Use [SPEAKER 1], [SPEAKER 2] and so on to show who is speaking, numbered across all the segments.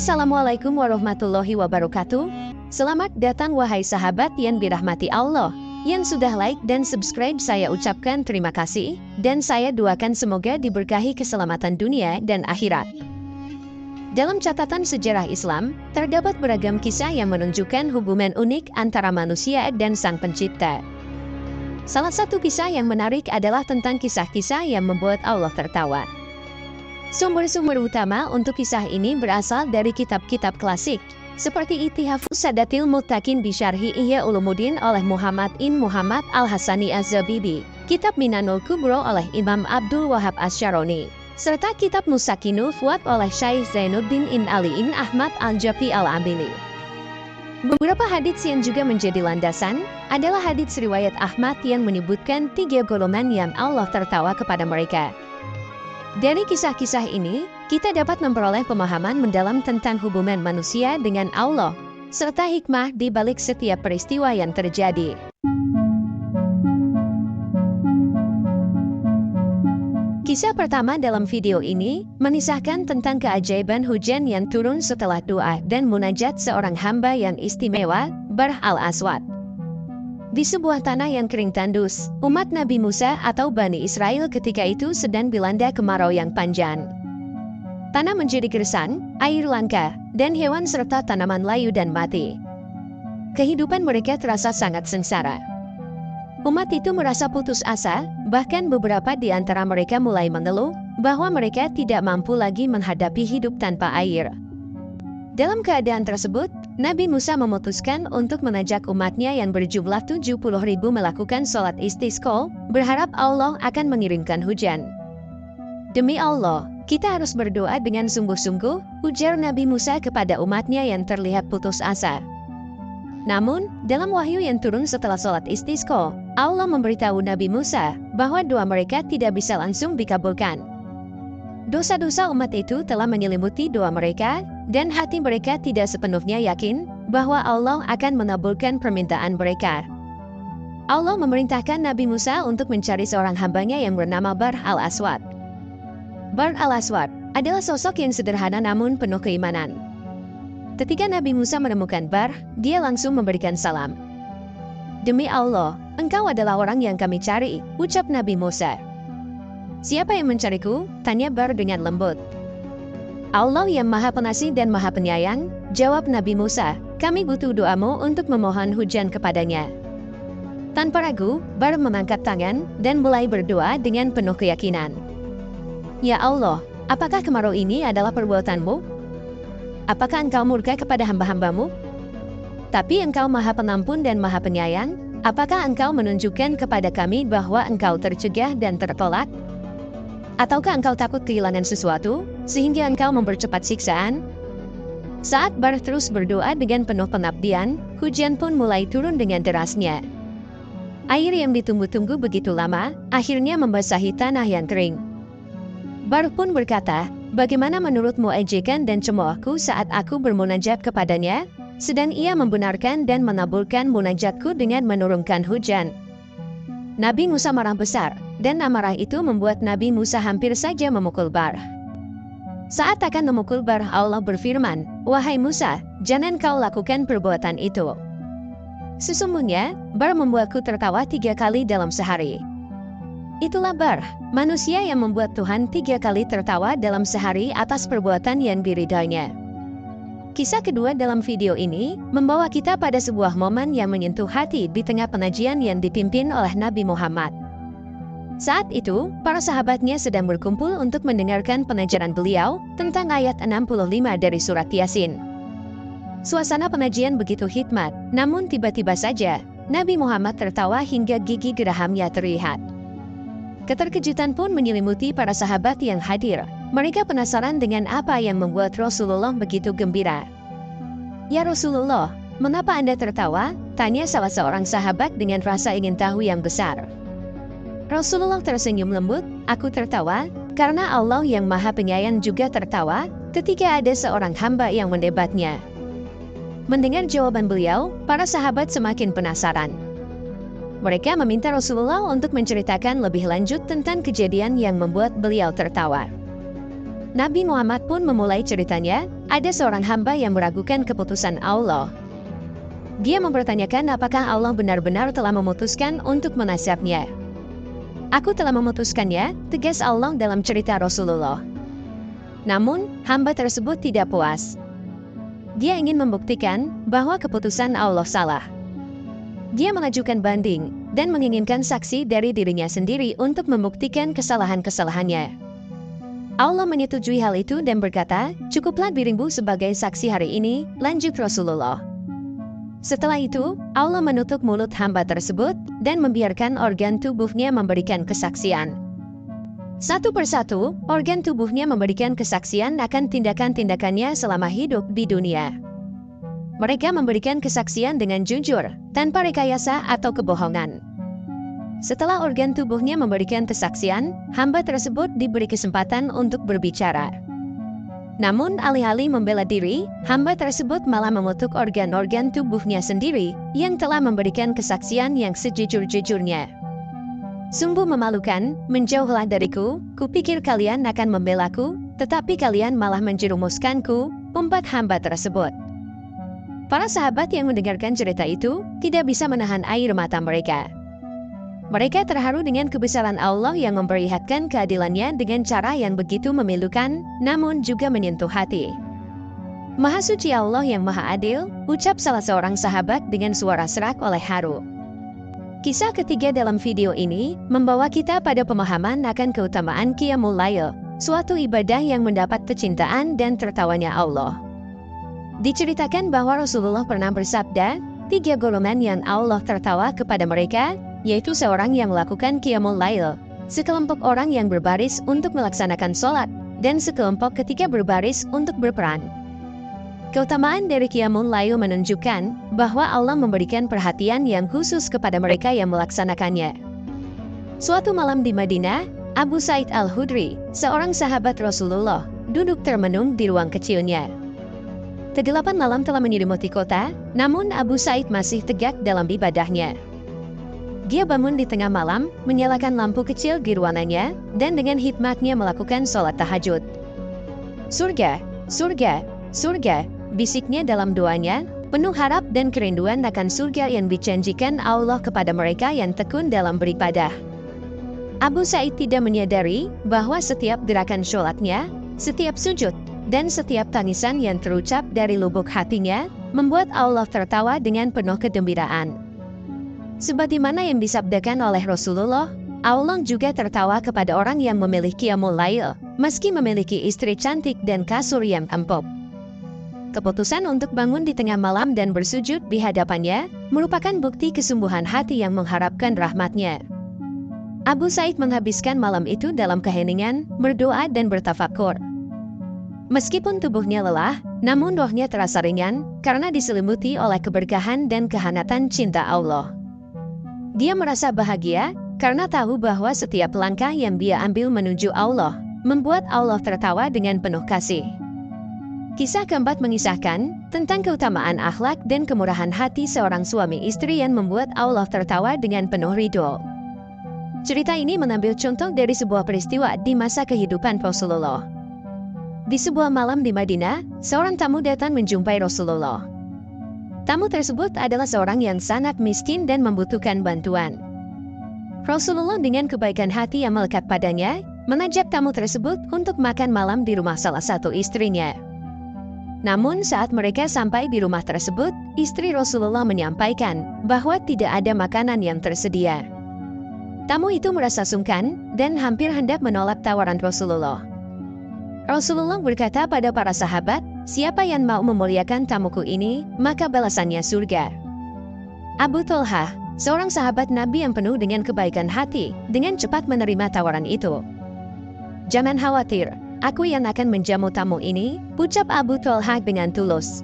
[SPEAKER 1] Assalamualaikum warahmatullahi wabarakatuh. Selamat datang wahai sahabat yang dirahmati Allah. Yang sudah like dan subscribe saya ucapkan terima kasih. Dan saya doakan semoga diberkahi keselamatan dunia dan akhirat. Dalam catatan sejarah Islam, terdapat beragam kisah yang menunjukkan hubungan unik antara manusia dan Sang Pencipta. Salah satu kisah yang menarik adalah tentang kisah-kisah yang membuat Allah tertawa. Sumber-sumber utama untuk kisah ini berasal dari kitab-kitab klasik, seperti Ittihafus Sadatil Muttaqin Bisyarhi Ihya Ulumuddin oleh Muhammad Muhammad Al-Hasani Az-Zabibi, Kitab Minanul Kubro oleh Imam Abdul Wahab Asy-Syaroni, serta Kitab Musakinul Fuad oleh Syekh Zainuddin Ali Ahmad Al-Jafi Al-Ambili. Beberapa hadits yang juga menjadi landasan adalah hadits riwayat Ahmad yang menyebutkan 3 golongan yang Allah tertawa kepada mereka. Dari kisah-kisah ini, kita dapat memperoleh pemahaman mendalam tentang hubungan manusia dengan Allah, serta hikmah di balik setiap peristiwa yang terjadi. Kisah pertama dalam video ini menisahkan tentang keajaiban hujan yang turun setelah doa dan munajat seorang hamba yang istimewa, Barh al-Aswad. Di sebuah tanah yang kering tandus, umat Nabi Musa atau Bani Israel ketika itu sedang dilanda kemarau yang panjang. Tanah menjadi gersang, air langka, dan hewan serta tanaman layu dan mati. Kehidupan mereka terasa sangat sengsara. Umat itu merasa putus asa, bahkan beberapa di antara mereka mulai mengeluh bahwa mereka tidak mampu lagi menghadapi hidup tanpa air. Dalam keadaan tersebut, Nabi Musa memutuskan untuk mengajak umatnya yang berjumlah 70.000 melakukan sholat istisqa, berharap Allah akan mengirimkan hujan. Demi Allah, kita harus berdoa dengan sungguh-sungguh, ujar Nabi Musa kepada umatnya yang terlihat putus asa. Namun, dalam wahyu yang turun setelah sholat istisqa, Allah memberitahu Nabi Musa bahwa doa mereka tidak bisa langsung dikabulkan. Dosa-dosa umat itu telah menyelimuti doa mereka, dan hati mereka tidak sepenuhnya yakin bahwa Allah akan mengabulkan permintaan mereka. Allah memerintahkan Nabi Musa untuk mencari seorang hambanya yang bernama Barh al-Aswad. Barh al-Aswad adalah sosok yang sederhana namun penuh keimanan. Ketika Nabi Musa menemukan Barh, dia langsung memberikan salam. Demi Allah, engkau adalah orang yang kami cari, ucap Nabi Musa. Siapa yang mencariku? Tanya Barh dengan lembut. Allah yang Maha Pengasih dan Maha Penyayang, jawab Nabi Musa, kami butuh doamu untuk memohon hujan kepadanya. Tanpa ragu, Barh mengangkat tangan dan mulai berdoa dengan penuh keyakinan. Ya Allah, apakah kemarau ini adalah perbuatanmu? Apakah engkau murka kepada hamba-hambamu? Tapi engkau Maha Penampun dan Maha Penyayang, apakah engkau menunjukkan kepada kami bahwa engkau tercegah dan tertolak? Ataukah engkau takut kehilangan sesuatu, sehingga engkau mempercepat siksaan? Saat Barh terus berdoa dengan penuh pengabdian, hujan pun mulai turun dengan derasnya. Air yang ditunggu-tunggu begitu lama, akhirnya membasahi tanah yang kering. Barh pun berkata, bagaimana menurutmu ejekan dan cemoohku saat aku bermunajat kepadanya? Sedang ia membenarkan dan mengabulkan munajatku dengan menurunkan hujan. Nabi Musa marah besar, dan amarah itu membuat Nabi Musa hampir saja memukul Barh. Saat akan memukul Barh, Allah berfirman, wahai Musa, jangan kau lakukan perbuatan itu. Sesungguhnya, Barh membuatku tertawa 3 kali dalam sehari. Itulah Barh, manusia yang membuat Tuhan 3 kali tertawa dalam sehari atas perbuatan yang diridhoinya. Kisah kedua dalam video ini membawa kita pada sebuah momen yang menyentuh hati di tengah pengajian yang dipimpin oleh Nabi Muhammad. Saat itu, para sahabatnya sedang berkumpul untuk mendengarkan pengajaran beliau tentang ayat 65 dari surat Yasin. Suasana pengajian begitu hikmat, namun tiba-tiba saja, Nabi Muhammad tertawa hingga gigi gerahamnya terlihat. Keterkejutan pun menyelimuti para sahabat yang hadir. Mereka penasaran dengan apa yang membuat Rasulullah begitu gembira. Ya Rasulullah, mengapa Anda tertawa? Tanya salah seorang sahabat dengan rasa ingin tahu yang besar. Rasulullah tersenyum lembut, aku tertawa, karena Allah yang Maha Penyayang juga tertawa, ketika ada seorang hamba yang mendebatnya. Mendengar jawaban beliau, para sahabat semakin penasaran. Mereka meminta Rasulullah untuk menceritakan lebih lanjut tentang kejadian yang membuat beliau tertawa. Nabi Muhammad pun memulai ceritanya, ada seorang hamba yang meragukan keputusan Allah. Dia mempertanyakan apakah Allah benar-benar telah memutuskan untuk menasabnya. Aku telah memutuskannya, tegas Allah dalam cerita Rasulullah. Namun, hamba tersebut tidak puas. Dia ingin membuktikan bahwa keputusan Allah salah. Dia mengajukan banding dan menginginkan saksi dari dirinya sendiri untuk membuktikan kesalahan-kesalahannya. Allah menyetujui hal itu dan berkata, "Cukuplah dirimu sebagai saksi hari ini," lanjut Rasulullah. Setelah itu, Allah menutup mulut hamba tersebut dan membiarkan organ tubuhnya memberikan kesaksian. Satu persatu, organ tubuhnya memberikan kesaksian akan tindakan-tindakannya selama hidup di dunia. Mereka memberikan kesaksian dengan jujur, tanpa rekayasa atau kebohongan. Setelah organ tubuhnya memberikan kesaksian, hamba tersebut diberi kesempatan untuk berbicara. Namun alih-alih membela diri, hamba tersebut malah mengutuk organ-organ tubuhnya sendiri yang telah memberikan kesaksian yang sejujur-jujurnya. "Sungguh memalukan, menjauhlah dariku, kupikir kalian akan membelaku, tetapi kalian malah menjerumuskanku," umpat hamba tersebut. Para sahabat yang mendengarkan cerita itu tidak bisa menahan air mata mereka. Mereka terharu dengan kebesaran Allah yang memperlihatkan keadilannya dengan cara yang begitu memilukan, namun juga menyentuh hati. "Maha suci Allah yang maha adil," ucap salah seorang sahabat dengan suara serak oleh haru. Kisah ketiga dalam video ini membawa kita pada pemahaman akan keutamaan Qiyamul Lail, suatu ibadah yang mendapat kecintaan dan tertawanya Allah. Diceritakan bahwa Rasulullah pernah bersabda, 3 golongan yang Allah tertawa kepada mereka, yaitu seorang yang melakukan Qiyamul Lail, sekelompok orang yang berbaris untuk melaksanakan sholat, dan sekelompok ketika berbaris untuk berperang. Keutamaan dari Qiyamul Lail menunjukkan bahwa Allah memberikan perhatian yang khusus kepada mereka yang melaksanakannya. Suatu malam di Madinah, Abu Sa'id Al-Khudri, seorang sahabat Rasulullah, duduk termenung di ruang kecilnya. Kegelapan malam telah menyelimuti kota, namun Abu Sa'id masih tegak dalam ibadahnya. Dia bangun di tengah malam, menyalakan lampu kecil di ruangannya, dan dengan hikmatnya melakukan sholat tahajud. "Surga, surga, surga," bisiknya dalam doanya, penuh harap dan kerinduan akan surga yang dijanjikan Allah kepada mereka yang tekun dalam beribadah. Abu Sa'id tidak menyadari bahwa setiap gerakan sholatnya, setiap sujud, dan setiap tangisan yang terucap dari lubuk hatinya, membuat Allah tertawa dengan penuh kegembiraan. Sebagaimana yang disabdakan oleh Rasulullah, Allah juga tertawa kepada orang yang memilih Qiyamul Lail, meski memiliki istri cantik dan kasur yang empuk. Keputusan untuk bangun di tengah malam dan bersujud di hadapannya merupakan bukti kesungguhan hati yang mengharapkan rahmatnya. Abu Sa'id menghabiskan malam itu dalam keheningan, berdoa dan bertafakur. Meskipun tubuhnya lelah, namun rohnya terasa ringan karena diselimuti oleh keberkahan dan kehanatan cinta Allah. Dia merasa bahagia karena tahu bahwa setiap langkah yang dia ambil menuju Allah membuat Allah tertawa dengan penuh kasih. Kisah keempat mengisahkan tentang keutamaan akhlak dan kemurahan hati seorang suami istri yang membuat Allah tertawa dengan penuh ridho. Cerita ini mengambil contoh dari sebuah peristiwa di masa kehidupan Rasulullah. Di sebuah malam di Madinah, seorang tamu datang menjumpai Rasulullah. Tamu tersebut adalah seorang yang sangat miskin dan membutuhkan bantuan. Rasulullah dengan kebaikan hati yang melekat padanya, mengajak tamu tersebut untuk makan malam di rumah salah satu istrinya. Namun saat mereka sampai di rumah tersebut, istri Rasulullah menyampaikan bahwa tidak ada makanan yang tersedia. Tamu itu merasa sungkan dan hampir hendak menolak tawaran Rasulullah. Rasulullah berkata pada para sahabat, "Siapa yang mau memuliakan tamuku ini, maka balasannya surga." Abu Thalhah, seorang sahabat Nabi yang penuh dengan kebaikan hati, dengan cepat menerima tawaran itu. "Jangan khawatir, aku yang akan menjamu tamu ini," ucap Abu Thalhah dengan tulus.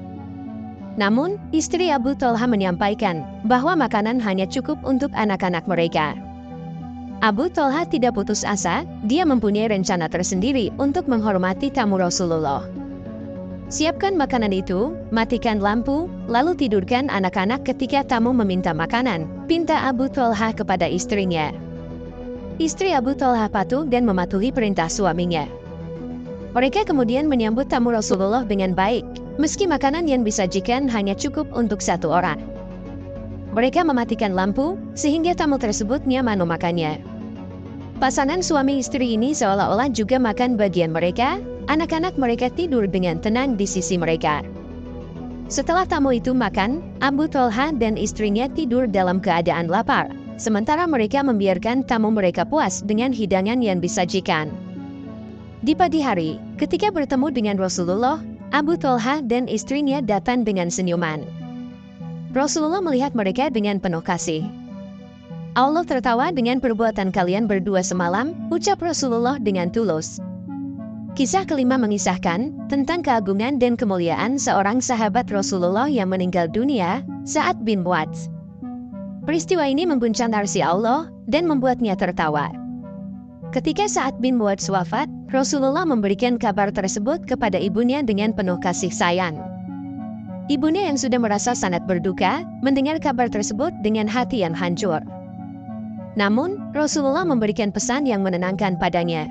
[SPEAKER 1] Namun, istri Abu Thalhah menyampaikan bahwa makanan hanya cukup untuk anak-anak mereka. Abu Thalhah tidak putus asa, dia mempunyai rencana tersendiri untuk menghormati tamu Rasulullah. "Siapkan makanan itu, matikan lampu, lalu tidurkan anak-anak ketika tamu meminta makanan," pinta Abu Thalhah kepada istrinya. Istri Abu Thalhah patuh dan mematuhi perintah suaminya. Mereka kemudian menyambut tamu Rasulullah dengan baik, meski makanan yang disajikan hanya cukup untuk satu orang. Mereka mematikan lampu, sehingga tamu tersebut nyaman memakannya. Pasangan suami istri ini seolah-olah juga makan bagian mereka, anak-anak mereka tidur dengan tenang di sisi mereka. Setelah tamu itu makan, Abu Thalha dan istrinya tidur dalam keadaan lapar, sementara mereka membiarkan tamu mereka puas dengan hidangan yang disajikan. Di pagi hari, ketika bertemu dengan Rasulullah, Abu Thalha dan istrinya datang dengan senyuman. Rasulullah melihat mereka dengan penuh kasih. Allah tertawa dengan perbuatan kalian berdua semalam, ucap Rasulullah dengan tulus. Kisah kelima mengisahkan tentang keagungan dan kemuliaan seorang sahabat Rasulullah yang meninggal dunia, Sa'ad bin Mu'adz. Peristiwa ini mengguncang arsy Allah dan membuatnya tertawa. Ketika Sa'ad bin Mu'adz wafat, Rasulullah memberikan kabar tersebut kepada ibunya dengan penuh kasih sayang. Ibunya yang sudah merasa sangat berduka, mendengar kabar tersebut dengan hati yang hancur. Namun, Rasulullah memberikan pesan yang menenangkan padanya.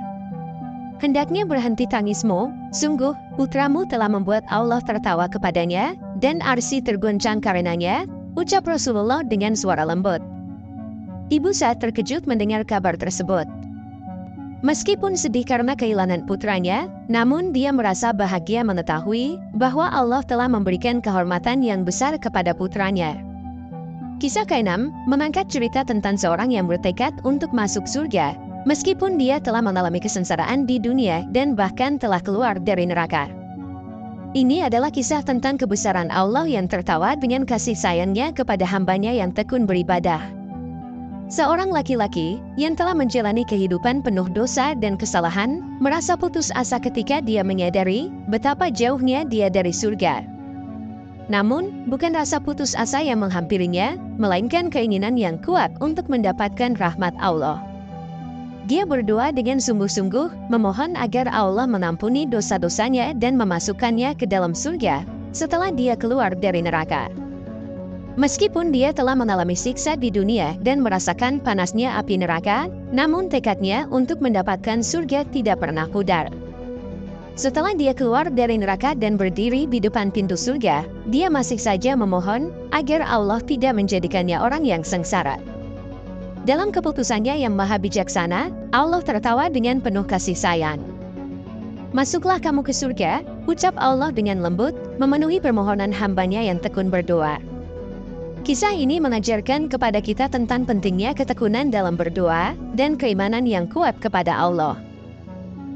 [SPEAKER 1] Hendaknya berhenti tangismu, sungguh, putramu telah membuat Allah tertawa kepadanya, dan arsy terguncang karenanya, ucap Rasulullah dengan suara lembut. Ibu Sa'ad terkejut mendengar kabar tersebut. Meskipun sedih karena kehilangan putranya, namun dia merasa bahagia mengetahui bahwa Allah telah memberikan kehormatan yang besar kepada putranya. Kisah ke-6 mengangkat cerita tentang seorang yang bertekad untuk masuk surga, meskipun dia telah mengalami kesengsaraan di dunia dan bahkan telah keluar dari neraka. Ini adalah kisah tentang kebesaran Allah yang tertawa dengan kasih sayangnya kepada hambanya yang tekun beribadah. Seorang laki-laki yang telah menjalani kehidupan penuh dosa dan kesalahan, merasa putus asa ketika dia menyadari betapa jauhnya dia dari surga. Namun, bukan rasa putus asa yang menghampirinya, melainkan keinginan yang kuat untuk mendapatkan rahmat Allah. Dia berdoa dengan sungguh-sungguh, memohon agar Allah mengampuni dosa-dosanya dan memasukkannya ke dalam surga setelah dia keluar dari neraka. Meskipun dia telah mengalami siksa di dunia dan merasakan panasnya api neraka, namun tekadnya untuk mendapatkan surga tidak pernah pudar. Setelah dia keluar dari neraka dan berdiri di depan pintu surga, dia masih saja memohon agar Allah tidak menjadikannya orang yang sengsara. Dalam keputusannya yang maha bijaksana, Allah tertawa dengan penuh kasih sayang. Masuklah kamu ke surga, ucap Allah dengan lembut, memenuhi permohonan hambanya yang tekun berdoa. Kisah ini mengajarkan kepada kita tentang pentingnya ketekunan dalam berdoa dan keimanan yang kuat kepada Allah.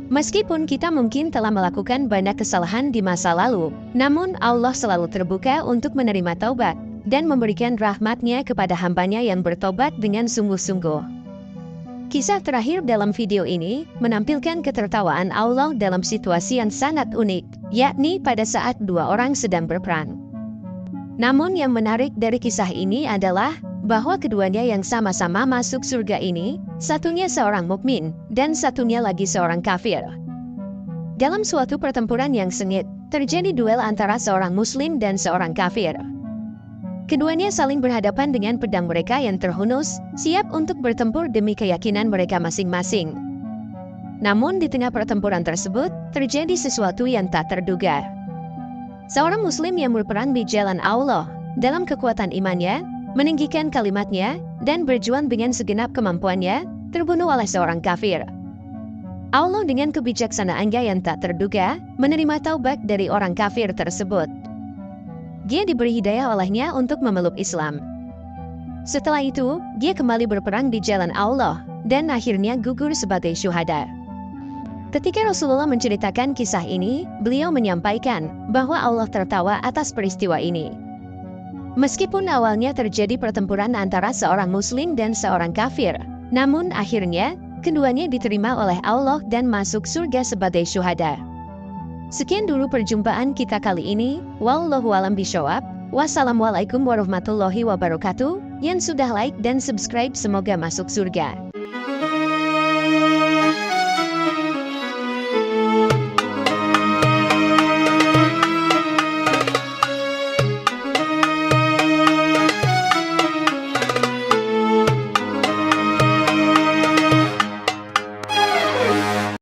[SPEAKER 1] Meskipun kita mungkin telah melakukan banyak kesalahan di masa lalu, namun Allah selalu terbuka untuk menerima taubat dan memberikan rahmat-Nya kepada hambanya yang bertobat dengan sungguh-sungguh. Kisah terakhir dalam video ini menampilkan ketertawaan Allah dalam situasi yang sangat unik, yakni pada saat dua orang sedang berperang. Namun yang menarik dari kisah ini adalah bahwa keduanya yang sama-sama masuk surga ini, satunya seorang mukmin dan satunya lagi seorang kafir. Dalam suatu pertempuran yang sengit, terjadi duel antara seorang muslim dan seorang kafir. Keduanya saling berhadapan dengan pedang mereka yang terhunus, siap untuk bertempur demi keyakinan mereka masing-masing. Namun di tengah pertempuran tersebut, terjadi sesuatu yang tak terduga. Seorang muslim yang berperang di jalan Allah, dalam kekuatan imannya, meninggikan kalimatnya, dan berjuang dengan segenap kemampuannya, terbunuh oleh seorang kafir. Allah dengan kebijaksanaannya yang tak terduga, menerima taubat dari orang kafir tersebut. Dia diberi hidayah olehnya untuk memeluk Islam. Setelah itu, dia kembali berperang di jalan Allah, dan akhirnya gugur sebagai syuhada. Ketika Rasulullah menceritakan kisah ini, beliau menyampaikan bahwa Allah tertawa atas peristiwa ini. Meskipun awalnya terjadi pertempuran antara seorang muslim dan seorang kafir, namun akhirnya keduanya diterima oleh Allah dan masuk surga sebagai syuhada. Sekian dulu perjumpaan kita kali ini. Wallahu a'lam bishawab. Wassalamualaikum warahmatullahi wabarakatuh. Yang sudah like dan subscribe semoga masuk surga.